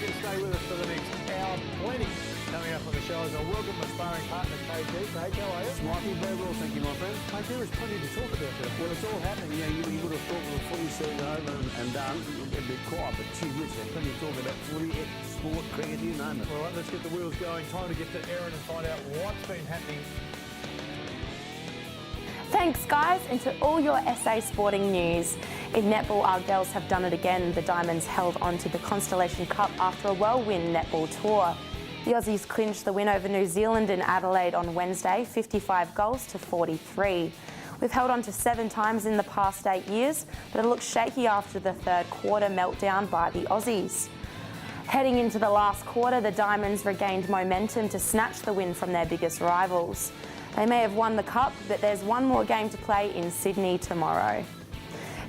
you can stay with us for the next hour. Plenty coming up on the show as I welcome my sparring partner, KG. Kate, how are you? Smarty, very well, thank you, my friend. Mate, there is plenty to talk about today. Well, it's all happening. Yeah, you would have thought with the footy season over and done, it'd be quiet, but gee whiz, there's plenty to talk about footy, sport, cricket, you name it. All right, let's get the wheels going. Time to get to Erin and find out what's been happening. Thanks, guys, and to all your SA sporting news. In netball, our girls have done it again. The Diamonds held on to the Constellation Cup after a well-win netball tour. The Aussies clinched the win over New Zealand in Adelaide on Wednesday, 55 goals to 43. We've held on to 7 times in the past 8 years, but it looks shaky after the third quarter meltdown by the Aussies. Heading into the last quarter, the Diamonds regained momentum to snatch the win from their biggest rivals. They may have won the cup, but there's one more game to play in Sydney tomorrow.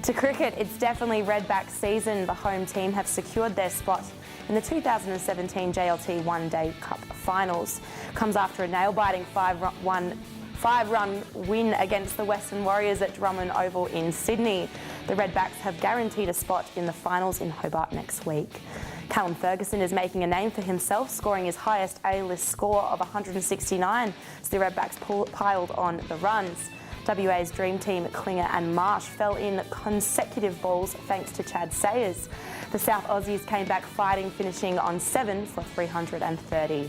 To cricket, it's definitely Redback season. The home team have secured their spot in the 2017 JLT One Day Cup finals. Comes after a nail-biting 5-run win against the Western Warriors at Drummond Oval in Sydney. The Redbacks have guaranteed a spot in the finals in Hobart next week. Callum Ferguson is making a name for himself, scoring his highest A-list score of 169 as the Redbacks piled on the runs. WA's dream team, Klinger and Marsh, fell in consecutive balls thanks to Chad Sayers. The South Aussies came back fighting, finishing on 7 for 330.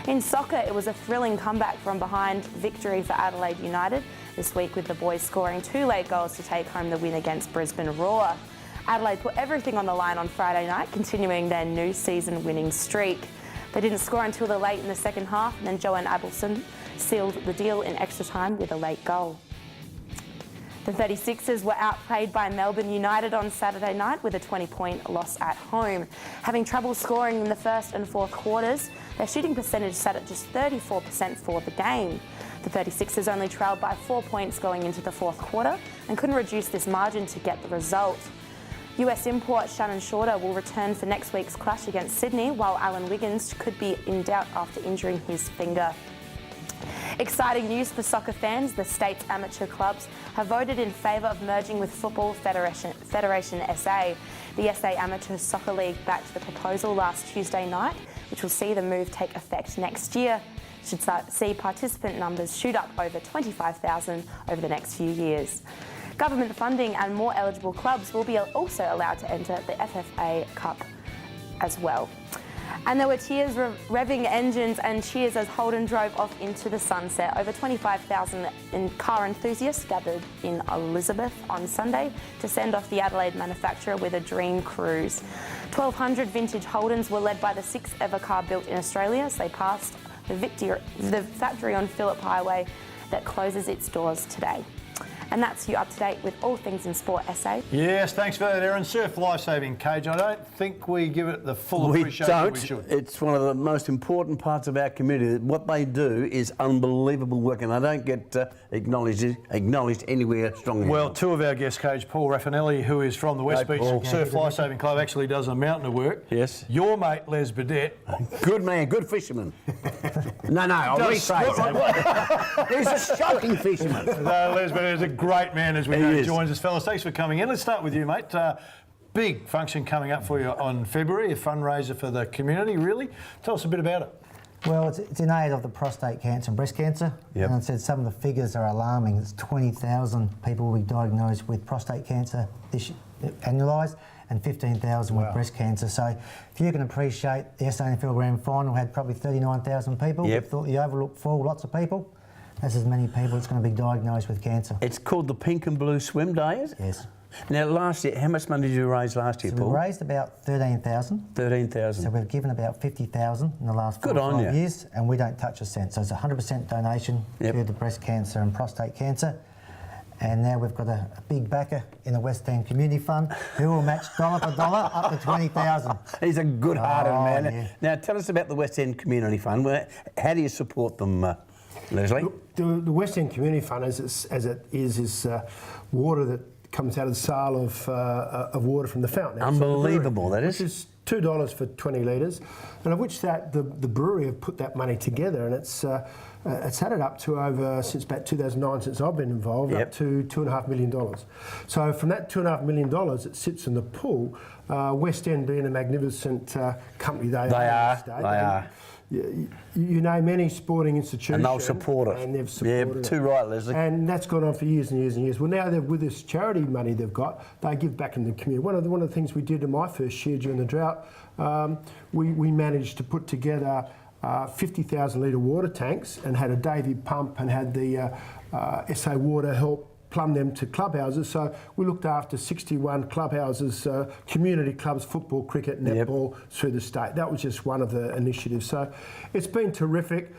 In soccer, it was a thrilling comeback from behind victory for Adelaide United this week, with the boys scoring 2 late goals to take home the win against Brisbane Roar. Adelaide put everything on the line on Friday night, continuing their new season winning streak. They didn't score until the late in the second half, and then Joanne Abelson sealed the deal in extra time with a late goal. The 36ers were outplayed by Melbourne United on Saturday night with a 20-point loss at home. Having trouble scoring in the first and fourth quarters, their shooting percentage sat at just 34% for the game. The 36ers only trailed by 4 points going into the fourth quarter and couldn't reduce this margin to get the result. US import Shannon Shorter will return for next week's clash against Sydney, while Alan Wiggins could be in doubt after injuring his finger. Exciting news for soccer fans. The state's amateur clubs have voted in favour of merging with Football Federation SA. The SA Amateur Soccer League backed the proposal last Tuesday night, which will see the move take effect next year. It should see participant numbers shoot up over 25,000 over the next few years. Government funding and more eligible clubs will be also allowed to enter the FFA Cup as well. And there were tears, revving engines and cheers as Holden drove off into the sunset. Over 25,000 car enthusiasts gathered in Elizabeth on Sunday to send off the Adelaide manufacturer with a dream cruise. 1,200 vintage Holdens were led by the 6th ever car built in Australia as they passed the factory on Phillip Highway that closes its doors today. And that's you up to date with all things in sport, SA. Yes, thanks for that, Erin. Surf Lifesaving Cage. I don't think we give it the full appreciation we should. It's one of the most important parts of our community. What they do is unbelievable work, and they don't get acknowledged anywhere strong enough. Well, 2 of our guests, Cage, Paul Raffanelli, who is from the West Beach Surf Lifesaving Club, actually does a mountain of work. Yes. Your mate, Les Burdett. Good man, good fisherman. No, I'll rephrase that. He's a shocking fisherman. No, Les Burdett is a great man, as we know, joins us, fellas. Thanks for coming in. Let's start with you, mate. Big function coming up for you on February, a fundraiser for the community, really. Tell us a bit about it. Well, it's in aid of the prostate cancer and breast cancer. Yep. And I said some of the figures are alarming. It's 20,000 people will be diagnosed with prostate cancer this annualised, and 15,000 with breast cancer. So if you can appreciate the SANFL Grand Final had probably 39,000 people. Yep. We thought the overlook for lots of people. That's as many people that's going to be diagnosed with cancer. It's called the Pink and Blue Swim Day, is it? Yes. Now, last year, how much money did you raise last year, Paul? We raised about 13,000. 13,000. So we've given about 50,000 in the last 4 or 5 years, and we don't touch a cent. So it's a 100% donation to the breast cancer and prostate cancer. And now we've got a big backer in the West End Community Fund who will match dollar for dollar up to 20,000. He's a good-hearted man. Yeah. Now, tell us about the West End Community Fund. How do you support them, Leslie? The West End Community Fund, as it is water that comes out of the sale of water from the fountain. Unbelievable, that is. Which is $2 for 20 litres, and of which the brewery have put that money together, and it's added up to over, since about 2009, since I've been involved, up to $2.5 million. So from that $2.5 million that sits in the pool, West End being a magnificent company they are. You name any sporting institution, and they'll support it. And they've supported too right, Leslie. And that's gone on for years and years and years. Well, now with this charity money they've got, they give back in the community. One of the things we did in my first year during the drought, we managed to put together 50,000 litre water tanks and had a Davy pump and had the SA Water help plumb them to clubhouses. So we looked after 61 clubhouses, community clubs, football, cricket, netball through the state. That was just one of the initiatives. So it's been terrific.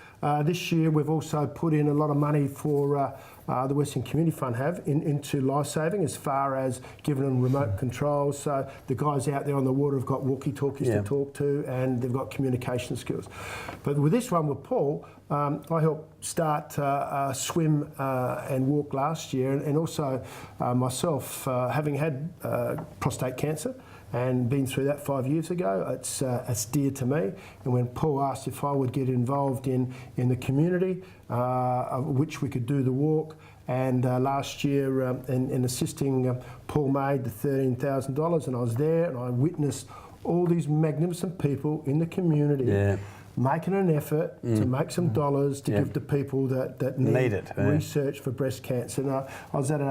This year we've also put in a lot of money for the Western Community Fund into life-saving, as far as giving them remote controls. So the guys out there on the water have got walkie-talkies to talk to, and they've got communication skills. But with this one with Paul, I helped start swim and walk last year, and also myself, having had prostate cancer and been through that 5 years ago, it's dear to me. And when Paul asked if I would get involved in the community, of which we could do the walk, and last year in assisting Paul made the $13,000, and I was there and I witnessed all these magnificent people in the community making an effort to make some dollars to give to people that need it, research for breast cancer. And I was at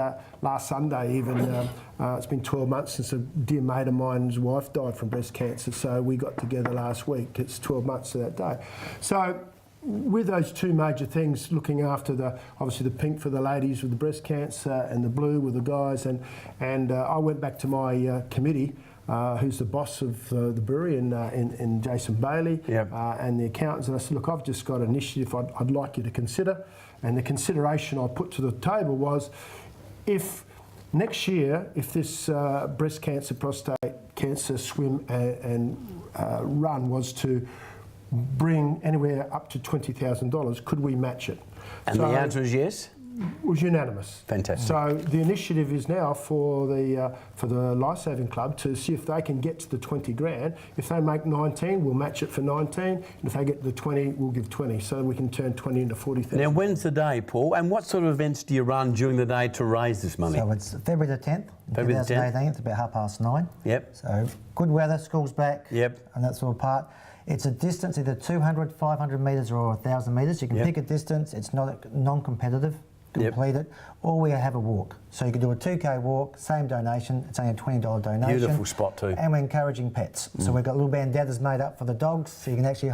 last Sunday even, it's been 12 months since a dear mate of mine's wife died from breast cancer, so we got together last week. It's 12 months to that day. So with those two major things, looking after obviously the pink for the ladies with the breast cancer and the blue with the guys, and I went back to my committee, who's the boss of the brewery, in Jason Bailey, and the accountants, and I said, look, I've just got an initiative I'd like you to consider. And the consideration I put to the table was, if next year, if this breast cancer, prostate cancer swim and run was to bring anywhere up to $20,000, could we match it? And the answer is yes? Was unanimous. Fantastic. So the initiative is now for the Life-Saving Club to see if they can get to the 20 grand. If they make 19, we'll match it for 19. And if they get to the 20, we'll give 20. So we can turn 20 into 40,000. Now, when's the day, Paul? And what sort of events do you run during the day to raise this money? So it's February the 10th, February the 2018. It's about 9:30. Yep. So good weather, school's back. Yep. And that sort of part. It's a distance, either 200, 500 metres or 1,000 metres. You can pick a distance. It's not non-competitive. Complete it, or we have a walk. So you can do a 2K walk, same donation, it's only a $20 donation. Beautiful spot too. And we're encouraging pets. So we've got little bandanas made up for the dogs, so you can actually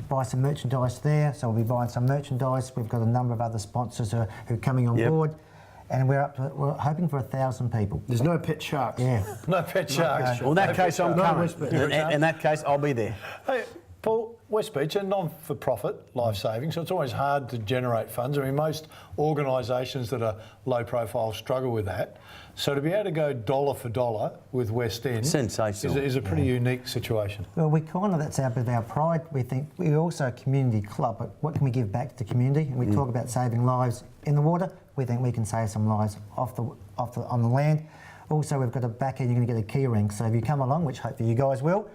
buy some merchandise there. So we'll be buying some merchandise. We've got a number of other sponsors who are coming on board. And we're hoping for 1,000 people. There's no pet sharks. Yeah. No pet sharks. Well, in that case, I'm coming. No, in that case, I'll be there. Hey, Paul, West Beach, a non-for-profit life-saving, so it's always hard to generate funds. I mean, most organisations that are low-profile struggle with that. So to be able to go dollar for dollar with West End sensational is a pretty unique situation. Well, that's our bit of our pride. We think we're also a community club, but what can we give back to the community? And we talk about saving lives in the water. We think we can save some lives on the land. Also, we've got a back end, you're going to get a key ring. So if you come along, which hopefully you guys will,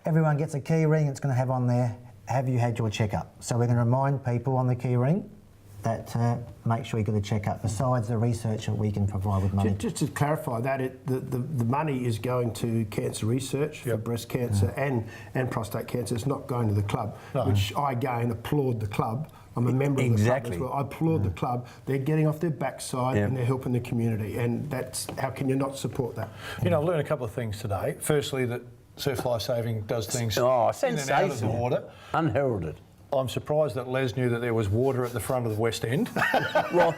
everyone gets a key ring. It's going to have on there, have you had your checkup? So we're going to remind people on the key ring that make sure you get a checkup, besides the research that we can provide with money. Just to clarify that, the money is going to cancer research for breast cancer and prostate cancer. It's not going to the club, which I again applaud the club. I'm a member of the club as well. I applaud the club. They're getting off their backside and they're helping the community, and that's, how can you not support that? You know, I've learned a couple of things today. Firstly, that Surf Life Saving does things in and out of the water. Unheralded. I'm surprised that Les knew that there was water at the front of the West End. Well,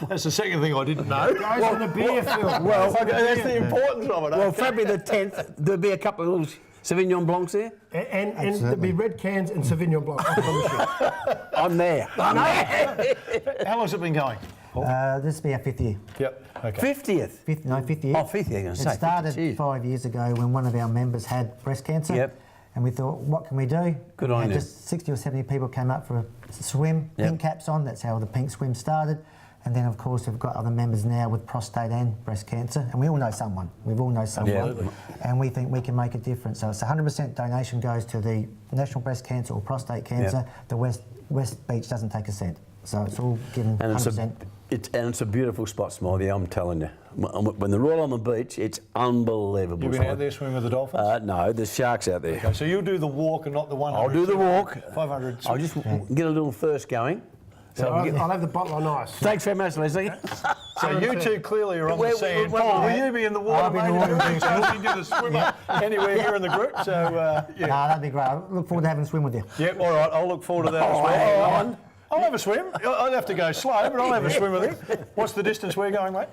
that's the second thing I didn't know. Guys in the beer field. Well, that's the importance of it. Well, February the 10th, there'll be a couple of little Sauvignon Blancs there. And there'll be red cans and Sauvignon Blanc. I promise you. I'm there. How long's it been going? This will be our 5th year. Yep. Okay. 50th? 5th year. Oh, 5th year, It started 5 years ago when one of our members had breast cancer. Yep. And we thought, what can we do? Good on you. Just 60 or 70 people came up for a swim, pink caps on. That's how the pink swim started. And then, of course, we've got other members now with prostate and breast cancer, and we all know someone. We've all know someone, Absolutely. and we think we can make a difference. So it's 100% donation goes to the National Breast Cancer or Prostate Cancer. The West Beach doesn't take a cent, so it's all given 100%. It's a beautiful spot, Smiley, I'm telling you. When they're all on the beach, it's unbelievable. You've been out there swimming with the dolphins? No, there's sharks out there. Okay, so you'll do the walk and not the 100. I'll do the walk. 500. I'll just get a little thirst going. So I'll have the bottle on ice. Thanks very much, Leslie. So you two clearly are on the sand. Paul, will you be in the water? I'll be in the water. You do the swimmer anywhere here in the group. So yeah. No, that'd be great. I look forward to having a swim with you. Yep. All right. I'll look forward to that as well. I'll have a swim. I'll have to go slow, but I'll have a swim with you. What's the distance we're going, mate?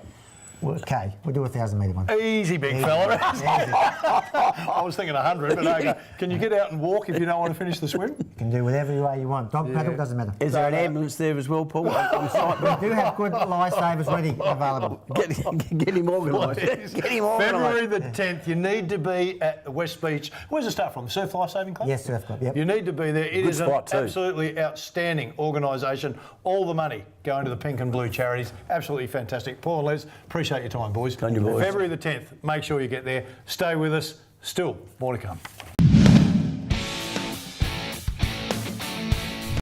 Okay, we'll do a 1,000-metre one. Easy, big fella. I was thinking 100, but okay. Can you get out and walk if you don't want to finish the swim? You can do whatever way you want. Dog paddle doesn't matter. Is there an ambulance there as well, Paul? On site? We do have good lifesavers ready available. Get him organised. Get him organised. February the 10th, you need to be at the West Beach. Where's it start from? The Surf Life Saving Club? Yes, Surf Club, yep. You need to be there. It Good is an spot too. absolutely outstanding organisation. All the money going to the pink and blue charities. Absolutely fantastic. Paul and Les, appreciate your time, boys. On you, boys. February the 10th, make sure you get there. Stay with us. Still more to come.